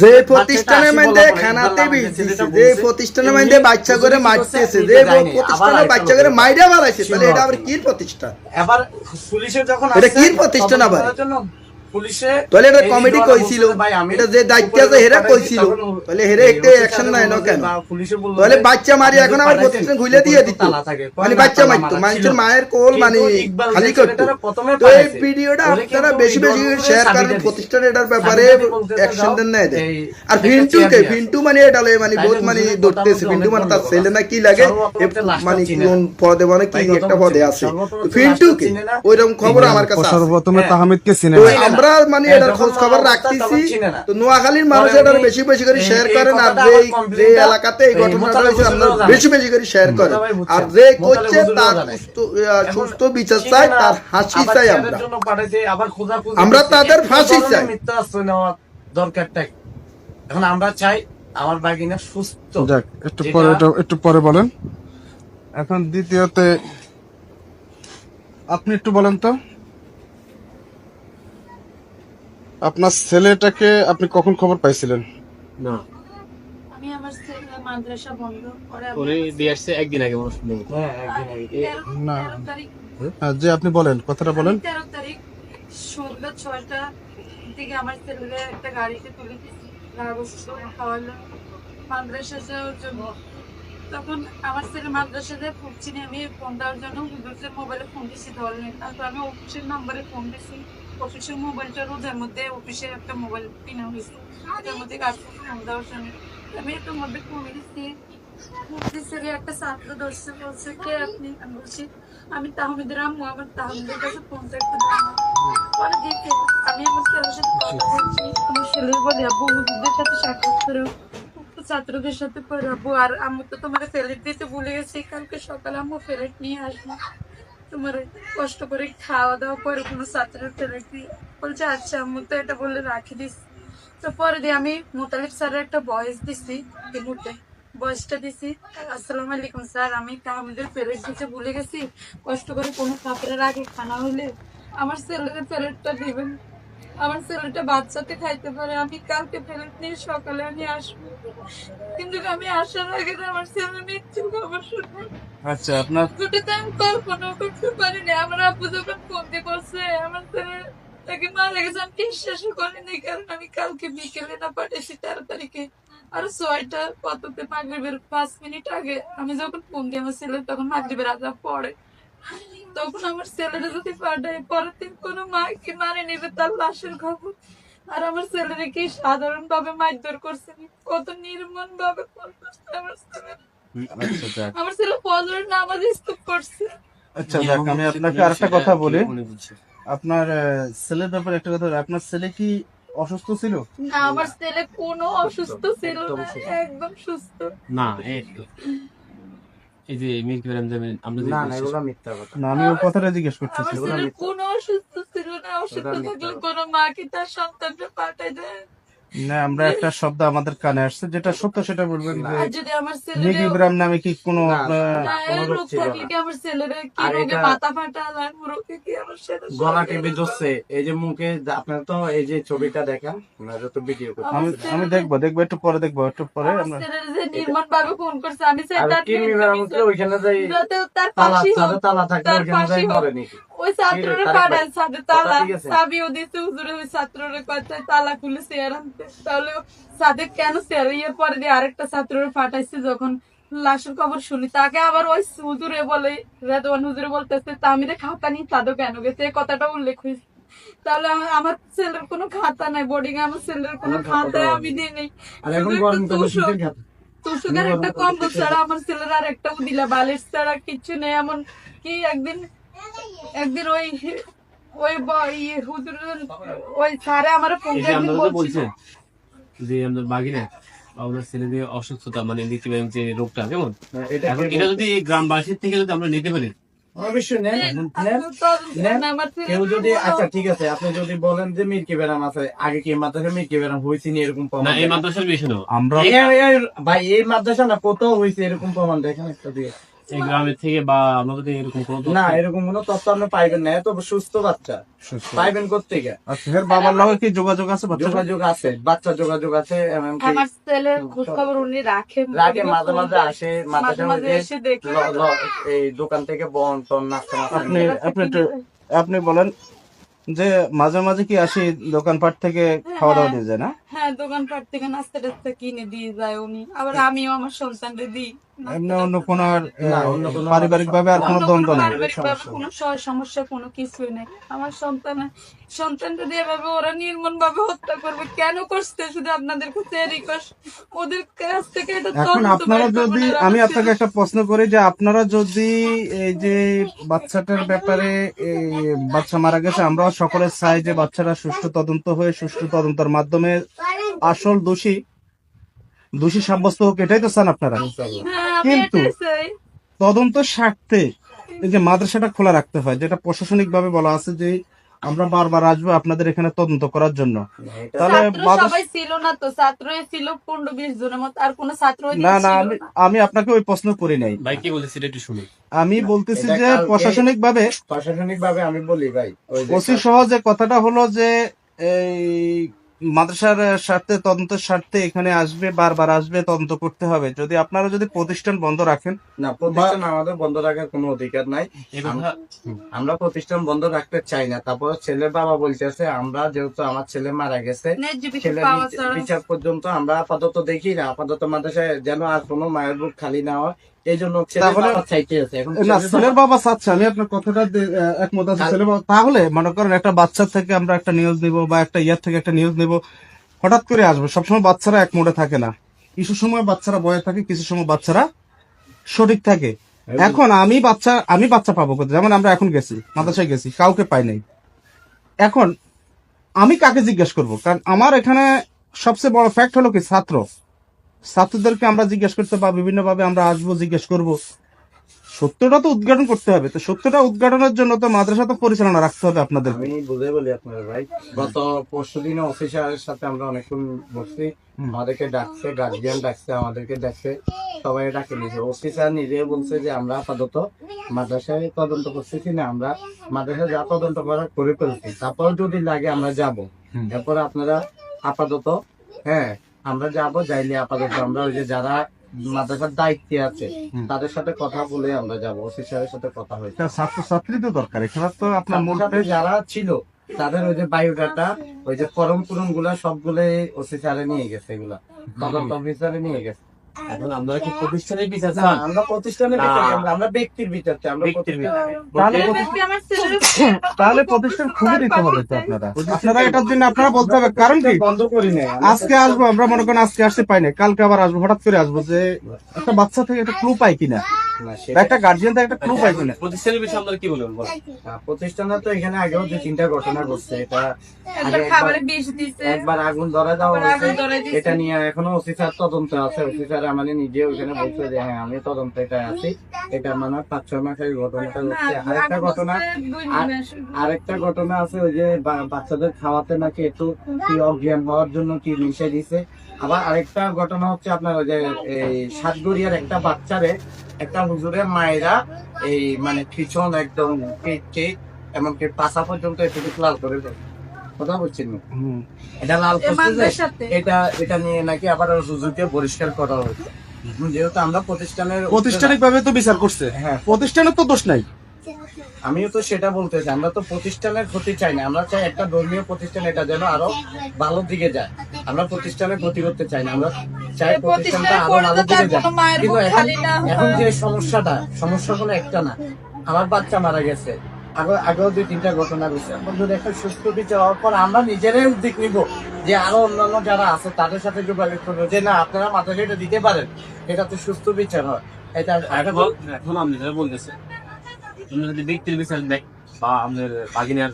যে প্রতিষ্ঠানের মধ্যে খানাতে বিজতেছে, যে প্রতিষ্ঠানের মধ্যে বাচ্চা করে মারতেছে, যে প্রতিষ্ঠানের বাচ্চা করে মাইরা মারাইছে, তাহলে এটা আবার কি প্রতিষ্ঠান? এবার পুলিশের যখন এটা কি প্রতিষ্ঠান আবার? পুলিশে তাহলে এটা কমিটি কইছিল, এটা যে দায়িত্ব আছে হেরা কইছিল, তাহলে হেরে একটা অ্যাকশন নাই না কেন? তাহলে বাচ্চা মারি এখন আবার প্রতিষ্ঠান খুলে দিয়ে দিত, মানে বাচ্চা মারতো, মানুষের মায়ের কোল মানে খালি করতো। তো এই ভিডিওটা আপনারা বেশি বেশি শেয়ার করেন, প্রতিষ্ঠান এটার ব্যাপারে অ্যাকশন দেন না এদের। আর ভিন্টু মানে এটা মানে বহুত মানে ধরতেছে, ভিন্টু মানে তার ছেলে না কি লাগে মানে কোন পদে মানে কি একটা পদে আছে ভিন্টুকে, ওইরকম খবর আমার কাছে আছে। সর্বপ্রথমে তাহমিদকে চিনে আমরা মানে এটার খোঁজ খবর রাখতেছি, তো নোয়াখালীর মানুষ এটার বেশি বেশি করে শেয়ার করেন, আর যে এলাকাতে এই ঘটনাটা হয়েছে আমরা বেশি বেশি করে শেয়ার করেন, আর যে করছে তার সুস্থ বিচার চাই, তার হাসি চাই, আমরা তাদের ফাঁসি চাই। দরকারটাই এখন আমরা চাই আমার বাগিনা সুস্থ। যাক, একটু পরে বলেন। এখন দ্বিতীয়তে আপনি একটু বলেন তো, আপনার ছেলেটাকে আপনি কখন খবর পাইছিলেন? না, আমি আমার ছেলে মাদ্রাসা বন্ধ করে উনি দিয়ে আসছে একদিন আগে মানুষ। হ্যাঁ, একদিন আগে। না, যে আপনি বলেন, কথাটা বলেন। 13 তারিখ সন্ধ্যা 6টা দিকে আমার ছেলে একটা গাড়িতে তুলে দিয়েছি, খাওয়ালো মাদ্রাসা যাওয়ার জন্য। তখন আমার ছেলে মাদ্রাসা যায় পড়ছিনি, আমি ফোন দেওয়ার জন্য হুজুরের মোবাইলে ফোন দিয়েছি, ধরলেন। তারপর আমি অফিসের নাম্বারে ফোন দিয়েছি, অফিসের মোবাইলটা রোজার মধ্যে অফিসের একটা মোবাইল কিনা হয়েছে, এটার মধ্যে কাজটা ফোন দেওয়ার জন্য আমি এটার মধ্যে ফোন দিচ্ছি। ছেলে একটা ছাত্র ধরছে, বলছে কে আপনি? আমি বলছি আমি তাহমিদের আম্মু, আমার তাহমিদের কাছে ফোনটা একটু দেওয়া। পরে দেখে আমি আমার ছেলের সাথে কথা বলছি, আমার ছেলে বলে আব্বু হুজুরদের সাথে সাক্ষাৎ করো, ছাত্রদের সাথে পড়াবো, আর আমি তো তোমার ফেলেট দিতে ভুলে গেছি, কালকে সকালে আম্মু ফেলেট নিয়ে আসবো, তোমার কষ্ট করে খাওয়া দাওয়া করে কোনো ছাত্রের ফেলেট দিয়ে। বলছে আচ্ছা আম্মু, তো এটা বলে রাখি দিস। তো পরে দিয়ে আমি মোতালিব স্যারের একটা ভয়েস দিছি, বয়সটা দিছি, আসসালামু আলাইকুম স্যার, আমি তাহমিদের ফেলেট দিতে ভুলে গেছি, কষ্ট করে কোনো খাবারের আগে খানা হলে আমার ছেলের ফেলেটটা দিবেন, আমার ছেলেটা বাচ্চাতে খাইতে পারে, আমি কালকে ফেরত নিয়ে সকালে আমি আসবো। কিন্তু আমি আসার আগে আমার ছেলে মৃত্যু খবর শুনবো। আচ্ছা, আপনার যেটা আমি কল্পনা করতে পারিনি। আমার আব্বু যখন ফোন দিয়ে বলছে আমার ছেলে তাকে মারা গেছে, আমি বিশ্বাসও করিনি, কারণ আমি কালকে বিকেলে না পাঠিয়েছি 13 তারিখে, আর 6টা কততে মাগরিবের 5 মিনিট আগে আমি যখন ফোন দিই আমার ছেলে, তখন মাগরিবের আজান পড়ে। তখন আমার ছেলেরা যদি পাঠায়, পরের দিন কোনো মা কি মানে নেবে তার লাশের খবর? আর আমার ছেলেরা কি সাধারণ ভাবে মারধর করছে, কত নির্মম ভাবে ফোন করছে আমার ছেলে। আমার ছেলে ফজরের নামাজ স্তূপ করছে। আচ্ছা, যাক, আমি আপনাকে আরেকটা কথা বলি। আপনার ছেলের ব্যাপারে একটা কথা, আপনার ছেলে কি অসুস্থ ছিল? না, আমার ছেলে কোনো অসুস্থ ছিল না, একদম সুস্থ। না, এই যে মিল্কি ম্যাডাম যাবেন আমরা না না, এগুলো মিথ্যা কথা। না, আমি ওই কথাটা জিজ্ঞেস করতেছি। আমার ছেলে কোনো অসুস্থ ছিল না, অসুস্থ থাকলে কোনো মা কি তার সন্তানকে পাঠায় দেয়? না, আমরা একটা শব্দ আমাদের কানে আসছে, যেটা সত্য সেটা বলবেন। যে আর যদি আমার ছেলে মিল্কি ইব্রাহিম নামে কি কোনো রোগ থাকলে কি আমার ছেলের কি রোগে মাথা ফাটা আর রোগে কি আমার ছেলে গলা টিপে ধরছে, এই যে মুখে আপনার তো এই যে ছবিটা দেখান, আমরা তো ভিডিও করতে আমি দেখবো একটু পরে আমরা নির্মম ভাবে ফোন করছে, আমি চাই আর তার কি মিরার মধ্যে ওইখানে যাই যাতে তার তালা ফাঁসি হোক, তালা থাকলে তার ওইখানে যাই ফাঁসি হোক। মরে নাকি ওই ছাত্ররে তারেক পাঠান সাথে তালা ঠিক আছে। চাবিও দিতে হুজুরে, ওই ছাত্ররে কথা তালা খুলে চেয়ার আনতে, তাহলে সাদেক কেন চেয়ার ইয়ের পরে দিয়ে আরেকটা ছাত্ররে পাঠাইছে। যখন লাশের খবর শুনি, তাকে আবার ওই হুজুরে বলে, রেদওয়ান হুজুরে বলতেছে তামিরে খাতা নিয়ে সাদো কেন গেছে, এই কথাটা উল্লেখ হয়েছে। তাহলে আমার ছেলের কোনো খাতা নাই, বোর্ডিং এ আমার ছেলের কোনো খাতা আমি দিই নেই, আর এখন গরম তো শীতের খাতা তুষকের একটা কম্বল ছাড়া আমার ছেলের আর একটা উদিলা বালিশ ছাড়া কিচ্ছু নেই। এমন কি একদিন হুজুর ওই স্যারে আমার ফোন দিয়ে বলছেন যে আমাদের বাগিনা আপনার ছেলে যে অসুস্থতা মানে মিল্কি ম্যাডাম যে রোগটা কেমন, এখন এটা যদি গ্রামবাসীর থেকে যদি আমরা নিতে পারি অবশ্যই কেউ যদি আচ্ছা ঠিক আছে, আপনি যদি বলেন যে মিল্কি বেরাম আছে, আগে কি মাদ্রাসা মিল্কি বেরাম হয়েছে নি এরকম প্রমাণ? না, এই মাদ্রাসার বেশি না আমরা ভাই এই মাদ্রাসা না কোথাও হয়েছে এরকম প্রমাণ দেখেন একটা দিয়ে। এই গ্রামের থেকে বা আমাদের এরকম কোনো তথ্য- না, এরকম কোনো তথ্য আপনি পাইবেন না। এত সুস্থ বাচ্চা পাইবেন কোত্থেকে? আচ্ছা, এর বাবার লগে কি যোগাযোগ আছে? বাচ্চাটার? যোগাযোগ আছে, বাচ্চা যোগাযোগ আছে, এমনকি আমার ছেলের খোঁজ খবর উনি রাখেন, রাগে মাঝে মাঝে আসে, মাঝে মাঝে এসে দেখে এই দোকান থেকে বন টন নাস্তা আপনি আপনি বলেন যে মাঝে মাঝে কি আসি দোকানপাট থেকে খাওয়া দাওয়া দিয়ে যায় না? হ্যাঁ, দোকানপাট থেকে নাস্তা টাস্তা কিনে দিয়ে যায় উনি, আবার আমিও আমার সন্তানকে দিই। এমনি অন্য কোনো আর না, অন্য কোনো পারিবারিক ভাবে আর কোনো দ্বন্দ্ব নেই? পারিবারিকভাবে কোনো সমস্যা কোনো কিছুই নেই। আমার সন্তানটা দিয়ে ভাবে ওরা নির্মম ভাবে হত্যা করবে, কেন করছে? শুধু আপনাদের কাছে রিকোয়েস্ট, ওদের কাছ থেকে এটা এখন তদন্ত আপনারা বের যদি, করে আমি আমার আপনাকে একটা প্রশ্ন করি যে আপনারা যদি এই যে বাচ্চাটার ব্যাপারে এই বাচ্চা মারা গেছে, আমরা সকলে চাই যে বাচ্চারা সুষ্ঠু তদন্ত হয়ে সুষ্ঠু তদন্তের মাধ্যমে আসল দোষী সাব্যস্ত হোক, এটাই তো চান আপনারা। হ্যাঁ, আমি কিন্তু এটাই চাই। তদন্ত স্বার্থে এই যে মাদ্রাসাটা খোলা রাখতে হয়, যেটা প্রশাসনিক ভাবে বলা আছে যে আমরা বারবার আসবো আপনাদের এখানে তদন্ত করার জন্য, তাহলে ছাত্র মাদ্রাসা, সবাই ছিল না তো, ছাত্রই ছিল 15-20 জনের মতো, আর কোনো ছাত্র না না, আমি আপনাকে ওই প্রশ্ন করি নাই। ভাই কি বলছে সেটা একটু শুনি। আমি বলতেছি এটা যে কালকে- প্রশাসনিক ভাবে প্রশাসনিক ভাবে আমি বলি ভাই, ওই যে ওসি সহ যে কথাটা হলো যে এই মাদ্রাসার স্বার্থে, তদন্তের স্বার্থে এখানে আসবে, বারবার আসবে, তদন্ত করতে হবে। যদি আপনারা যদি প্রতিষ্ঠান বন্ধ রাখেন, না, প্রতিষ্ঠান আমাদের বন্ধ রাখার কোনো অধিকার নাই। এই কথা আমরা প্রতিষ্ঠান বন্ধ রাখতে চাই না। তারপর ছেলের বাবা বলতেছে আমরা যেহেতু আমার ছেলে মারা গেছে, ন্যায্য বিচার ছেলের পাওয়া ছাড়া বিচার পর্যন্ত আমরা আপাতত দেখি না, আপাতত মাদ্রাসায় যেন আর কোনো মায়ের বুক খালি না হয়, এই জন্য ছেলের তাহলে- বাবা চাইতে আছে। এখন না, ছেলের ছেলের বাবা চাচ্ছে, আমি আপনার কথাটা একমত আছি, ছেলের বাবা। তাহলে মনে করেন একটা বাচ্চার থেকে আমরা একটা নিউজ নিব বা একটা ইয়ার থেকে একটা নিউজ নিব, হঠাৎ করে আসবো। সবসময় বাচ্চারা এক মোড়ে থাকে না, কিছু সময় বাচ্চারা বয়ে থাকে, কিছু সময় বাচ্চারা সঠিক থাকে। এখন আমি বাচ্চা পাবো কোথায়? যেমন আমরা এখন গেছি, মাদ্রাসায় গেছি, কাউকে পাই নাই। এখন আমি কাকে জিজ্ঞেস করব? কারণ আমার এখানে সবচেয়ে বড় ফ্যাক্ট হলো কি, ছাত্রদেরকে আমরা জিজ্ঞেস করতে বা বিভিন্ন ভাবে আমরা আসবো, জিজ্ঞেস করব, সত্যটা তো উদ্ঘাটন করতে হবে। তো সত্যটা উদ্ঘাটনের জন্য তো মাদ্রাসা তো পরিচালনা রাখতে হবে আপনাদের। আমি বুঝে বলি আপনার ভাই, গত পরশুদিন অফিসারের সাথে আমরা অনেকক্ষণ বসছি, আমাদেরকে ডাকছে, গার্জিয়ান ডাকছে, আমাদেরকে ডাকছে, সবাই ডাকে নিয়েছে। অফিসার নিজে বলছে যে আমরা আপাতত মাদ্রাসায় তদন্ত করতেছি না, আমরা মাদ্রাসায় যা তদন্ত করার করে ফেলছি, তারপর যদি লাগে আমরা যাব। এরপর আপনারা আপাতত, হ্যাঁ আমরা যাব, যাইলে আপাতত আমরা ওই যে যারা মাদ্রাসার দায়িত্বে আছে তাদের সাথে কথা বলে আমরা যাব। অফিসারের সাথে কথা হয়েছে, ছাত্রছাত্রী তো দরকার এখানে, তো আপনার মূল সাথে যারা ছিল তাদের ওই যে বায়োডাটা, ওই যে ফর্ম পূরণ গুলা সবগুলো অফিসারে নিয়ে গেছে, এগুলা তদন্ত অফিসারে নিয়ে গেছে। এখন আমরা কি প্রতিষ্ঠানের বিচার না, চান? আমরা প্রতিষ্ঠানের বিচার চাই না, আমরা ব্যক্তির বিচার চাই। আমরা ব্যক্তির প্রতিষ্ঠান- তাহলে এই ব্যক্তি আমার ছেলের তাহলে প্রতিষ্ঠান খুবই দিতে হবে তো আপনারা এটার জন্য আপনারা বলতে হবে। কারণ কি, বন্ধ করি না, আজকে আসবো, আমরা মনে করেন আজকে আসতে পাই না, কালকে আবার আসবো, হঠাৎ করে আসবো, যে একটা বাচ্চা থেকে একটা ক্লু পাই কিনা, না, বা সেটা- একটা গার্জিয়ান থেকে একটা ক্লু পাই কিনা। প্রতিষ্ঠানের বিষয়ে আমরা কি বলবেন বল? প্রতিষ্ঠানে তো এখানে আগেও 2-3টা ঘটনা ঘটছে। এটা একবার খাবারে বিষ দিছে, একবার আগুন ধরে দেওয়া আবার আগুন হয়েছে, ধরাই দিছে। এটা নিয়ে এখনো অফিসার তদন্ত আছে। অফিসার আমাদের নিজে ওখানে বলছে যে হ্যাঁ আমি তদন্ত এটা আছি, এটা মানে 5-6 মাসের ঘটনাটা ঘটছে। আরেকটা ঘটনা, আরেকটা ঘটনা আছে, ওই যে বাচ্চাদের খাওয়াতে নাকি একটু কি অজ্ঞান হওয়ার জন্য কি মিশে দিছে। আবার আরেকটা ঘটনা হচ্ছে আপনার ওই যে এই সাতগড়িয়ার একটা বাচ্চারে একটা হুজুরের মায়েরা এই মানে পিছন একদম কেটে এমনকি পাশা পর্যন্ত একটু লাল করে দেয়। কথা বলছেন না? এটা লাল করছে যে এটা নিয়ে নাকি আবার হুজুরকে পরিষ্কার করা হয়েছে। যেহেতু আমরা প্রতিষ্ঠানিক ভাবে তো বিচার করছে, হ্যাঁ, প্রতিষ্ঠানের তো দোষ নাই। আমিও তো সেটা বলতে চাই, আমরা তো প্রতিষ্ঠানের ক্ষতি চাই না, আমরা চাই একটা ধর্মীয় প্রতিষ্ঠান এটা যেন আরো ভালোর দিকে যায়। আমরা প্রতিষ্ঠানের ক্ষতি করতে চাই না, আমরা চাই প্রতিষ্ঠানটা আরো ভালোর দিকে যায়। কিন্তু এখন যে সমস্যা কোনো একটা না, আমার বাচ্চা মারা গেছে, আগেও 2-3টা ঘটনা ঘটছে। এখন যদি একটা সুস্থ বিচার হওয়ার পর আমরা নিজেরাই উদ্যোগ নিব যে আরো অন্যান্য যারা আছে তাদের সাথে যোগাযোগ করবো যে না আপনারা মাথায় এটা দিতে পারেন, এটা তো সুস্থ বিচার হয়। এটা এখন আপনি যেটা বলতেছেন, আপনি যদি ব্যক্তির বিচার দেখ বা আমাদের বাগিনার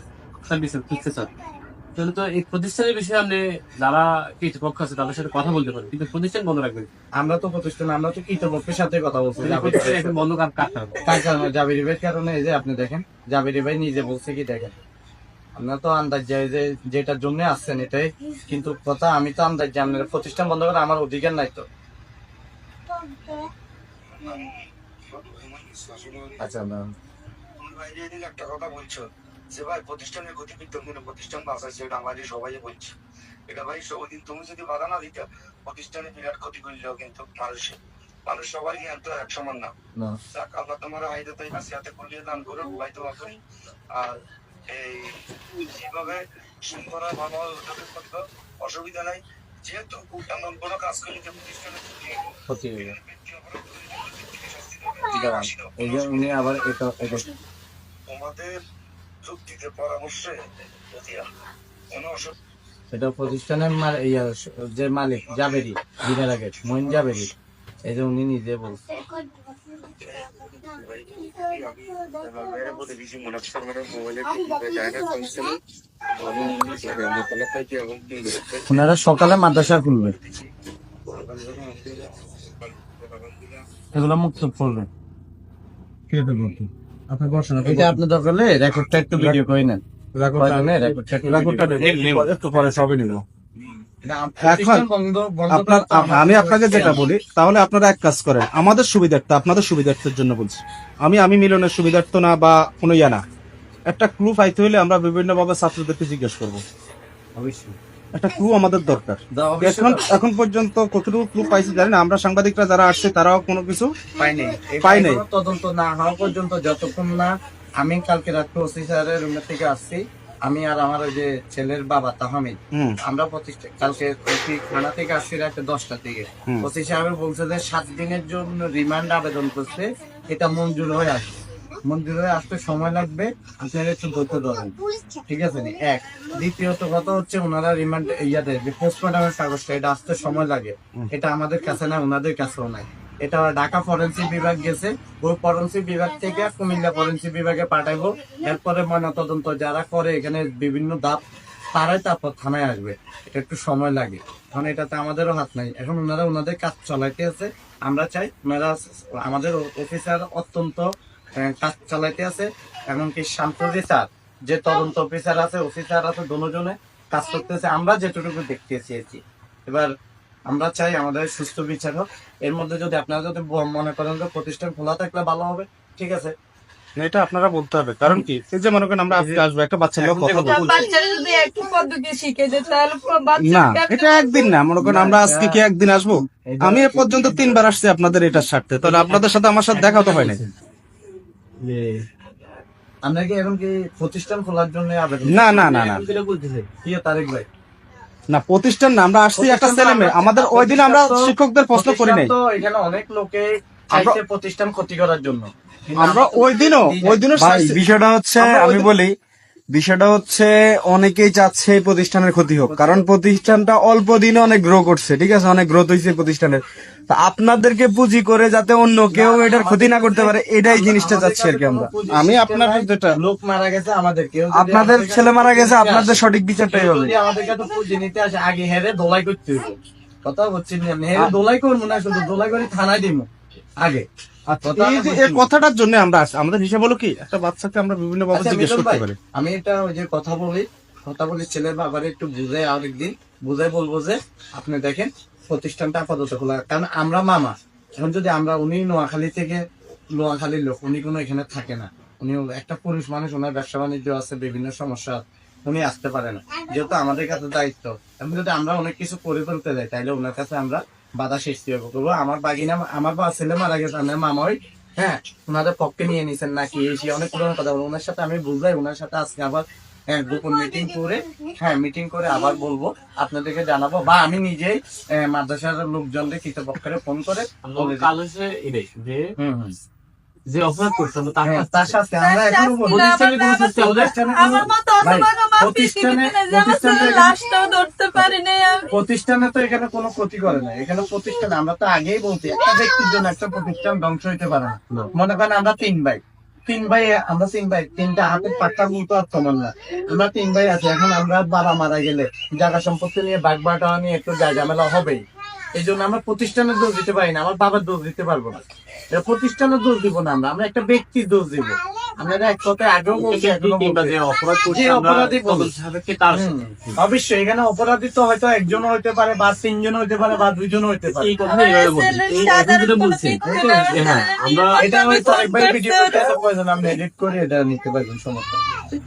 বিচার খুঁজতে চান, তাহলে তো এই প্রতিষ্ঠানের বিষয়ে আপনি যারা কৃতপক্ষ আছে তাদের সাথে কথা বলতে পারেন, কিন্তু প্রতিষ্ঠান বন্ধ রাখবেন। আমরা তো কৃতপক্ষের সাথে কথা বলছি। প্রতিষ্ঠান এখন বন্ধ কাটতে হবে। তার কারণে জাবেরি ভাইয়ের কারণে এই যে আপনি দেখেন, জাবেরি ভাই নিজে বলছে কি দেখেন, আমরা তো আন্দাজ যাই যে যেটার জন্য আসছেন এটাই, কিন্তু কথা আমি তো আন্দাজ যাই আপনার প্রতিষ্ঠান বন্ধ করে আমার অধিকার নাই তো। আচ্ছা না ভাই এদিকে একটা কথা বলছো যে ভাই প্রতিষ্ঠানের গতিবিধ প্রতিষ্ঠান বাঁচাইছে, এটা আমাদের সবাই বলছে। এটা ভাই ওদিন তুমি যদি বাধা না দিতে প্রতিষ্ঠানে বিরাট ক্ষতি করলেও কিন্তু মানুষ সবাই জ্ঞান তো এক সমান না। না যাক, আল্লাহ তোমার আইতে তাই হাতে করিয়ে দান করুন ভাই তোমাকে। আর এই যেভাবে শৃঙ্খলা ভালো অসুবিধা নাই, যেহেতু এমন কোনো কাজ করি যে প্রতিষ্ঠানে ক্ষতি হয়ে গেল। এই যে উনি আবার এটা তোমাদের চুক্তিতে পরামর্শে কোনো অসুবিধা এটা প্রতিষ্ঠানের যে মালিক জাবেরি দিনের আগে মইন জাবেরি, এই যে উনি নিজে বলছে। ওনারা সকালে মাদ্রাসা খুলবে, এগুলো মুক্ত করবে। আপনার বসেন, এটা আপনি দরকার হলে রেকর্ডটা একটু ভিডিও করে নেন। একটু পরে সবই নিব। আমি আপনাকে যেটা বলি, তাহলে আপনারা এক কাজ করেন, আমাদের সুবিধার্থে আপনাদের সুবিধার্থের জন্য বলছি। আমি মিলনের সুবিধার্থ না বা কোনো ইয়া না। একটা ক্লু পাইতে হলে আমরা বিভিন্ন ভাবে ছাত্রদেরকে জিজ্ঞেস করব। অবশ্যই একটা ক্লু আমাদের দরকার। এখন পর্যন্ত কতটুকু ক্লু পাইছি জানি না। আমরা সাংবাদিকরা যারা আসছে তারাও কোনো কিছু পাই নাই। তদন্ত না হওয়া পর্যন্ত, যতক্ষণ না আমি কালকে রাত্রে ওসি স্যারের রুমের থেকে আসছি, আমি আর আমার ওই যে ছেলের বাবা তাহমিদ, আমরা কালকে থানা থেকে আসছি রাতে 10টার দিকে। ওসি সাহেব বলছে যে 7 দিনের জন্য রিমান্ড আবেদন করছে, এটা মঞ্জুর হয়ে আসবে। মঞ্জুর হয়ে আসতে সময় লাগবে, আপনারা একটু ধৈর্য ধরেন, ঠিক আছে নি? এক দ্বিতীয়ত কথা হচ্ছে ওনারা রিমান্ড ইয়াদের যে পোস্টমর্টমের কাগজটা, এটা আসতে সময় লাগে। এটা আমাদের কাছে না, ওনাদের কাছেও নাই। এটা ঢাকা ফরেন্সিক বিভাগ গেছে, ওই ফরেন্সিক বিভাগ থেকে কুমিল্লা ফরেন্সিক বিভাগে পাঠাইবো। এরপরে ময়নাতদন্ত যারা করে এখানে বিভিন্ন ধাপ, তারাই তারপর থানায় আসবে। এটা একটু সময় লাগে, কারণ এটাতে আমাদেরও হাত নাই। এখন ওনারা ওনাদের কাজ চালাইতে আছে। আমরা চাই ওনারা, আমাদের অফিসার অত্যন্ত কাজ চালাইতে আছে, এমনকি শান্তজি স্যার যে তদন্ত অফিসার আছে, অফিসার আছে, দুজনে কাজ করতেছে। আমরা যেটুকু দেখতে চেয়েছি, এবার আমরা চাই আমাদের সুস্থ বিচার হোক। এর মধ্যে যদি আপনারা যদি মনে করেন যে প্রতিষ্ঠান খোলা থাকলে ভালো হবে, ঠিক আছে, এটা আপনারা বলতে হবে। কারণ কি, এই যে মনে করেন আমরা আজকে আসবো, একটা বাচ্চা লোক কথা বলবো না, এটা একদিন না। মনে করেন আমরা আজকে কি একদিন আসবো? আমি এ পর্যন্ত 3 বার আসছি আপনাদের এটার স্বার্থে। তাহলে আপনাদের সাথে আমার সাথে দেখা তো হয় না। আমরা কি এখন কি প্রতিষ্ঠান খোলার জন্য আবেদন? না না না না, কি তারেক ভাই, না প্রতিষ্ঠান না, আমরা আসছি একটা ছেলে মেয়ে। আমাদের ওই দিন আমরা শিক্ষকদের প্রশ্ন করি নাই। তো এখানে অনেক লোকে চাইছে প্রতিষ্ঠান ক্ষতি করার জন্য। আমরা ওই দিনও বিষয়টা হচ্ছে, আমি বলি, বিষয়টা হচ্ছে অনেকেই চাচ্ছে এই প্রতিষ্ঠানের ক্ষতি হোক, কারণ প্রতিষ্ঠানটা অল্প দিনে অনেক গ্রো করছে, ঠিক আছে, অনেক গ্রোথ হয়েছে প্রতিষ্ঠানের। তা আপনাদেরকে পুঁজি করে যাতে অন্য কেউ এটার ক্ষতি না করতে পারে, এটাই জিনিসটা চাচ্ছি আর কি। আমি আপনার যেটা লোক মারা গেছে, আমাদের কেউ আপনাদের ছেলে মারা গেছে, আপনাদের সঠিক বিচারটাই হবে। আমাদেরকে তো পুঁজি নিতে আসে, আগে হেরে দোলাই করতে হবে। কথা বলছি হেরে দোলাই করবো না, শুধু দোলাই করে থানায় দিব আগে। এই কথাটার জন্য আমরা আসি। আমাদের হিসাব হলো কি, একটা বাচ্চাকে আমরা বিভিন্ন ভাবে জিজ্ঞেস করতে পারি। আমি এটা ওই যে কথা বলি ছেলের বাবারে একটু বুঝাই, আরেকদিন বুঝাই বলবো যে আপনি দেখেন প্রতিষ্ঠানটা আপাতত খোলা। কারণ আমরা মামা, এখন যদি আমরা, উনি নোয়াখালীর লোক, উনি কোনো এখানে থাকে না, উনি একটা পুরুষ মানুষ, ওনার ব্যবসা বাণিজ্য আছে, বিভিন্ন সমস্যা, উনি আসতে পারে না। যেহেতু আমাদের কাছে দায়িত্ব, এখন যদি আমরা অনেক কিছু করে ফেলতে যাই, তাইলে ওনার কাছে আমরা বাধা সৃষ্টি করবো। আমার বাগিনা, আমার ছেলে মারা গেছে, আমার মামা ওই ওনাদের পক্ষে নিয়ে নিছেন নাকি, এসে অনেক পুরোনো কথা বলবো। ওনার সাথে আমি বুঝলাই, ওনার সাথে আজকে আবার গোপন মিটিং করে আবার বলবো, আপনাদেরকে জানাবো, বা আমি নিজেই মাদ্রাসার লোকজনদের কৃতপক্ষে ফোন করে যে অপরাধ করছে তার সাথে আমরা এখনো প্রতিষ্ঠানে তো এখানে কোনো ক্ষতি করে না। এখানে প্রতিষ্ঠানে আমরা তো আগেই বলছি, একটা ব্যক্তির জন্য একটা প্রতিষ্ঠান ধ্বংস হইতে পারে না। মনে করেন আমরা তিন ভাই, তিনটা হাতের পাট্টা মতো আর সমান না। আমরা 3 ভাই আছি। এখন আমরা বাবা মারা গেলে জায়গা সম্পত্তি নিয়ে বাগবাটা নিয়ে একটু ঝামেলা হবেই। এই জন্য আমরা প্রতিষ্ঠানের দোষ দিতে পারি না, আমার বাবার দোষ দিতে পারবো না, এটা প্রতিষ্ঠানের দোষ দিব না, আমরা একটা ব্যক্তির দোষ দিব। আমরা এক কথায় আগেও বলছি, এখনো কিংবা বলছি। যে অপরাধ করছে যে আমরা অপরাধী বলি। তদন্ত সাপেক্ষে তার অবশ্যই এখানে অপরাধী তো হয়তো একজন হইতে পারে, বা 3 জন হইতে পারে, বা 2 জন হইতে পারে। এই কথা এইভাবে বলছি, এই এখন যেটা বলছি যে হ্যাঁ আমরা এটা হয়তো আরেকবার ভিডিও করতে প্রয়োজন, আপনি এডিট করে এটা নিতে পারবেন, সমস্যা নেই।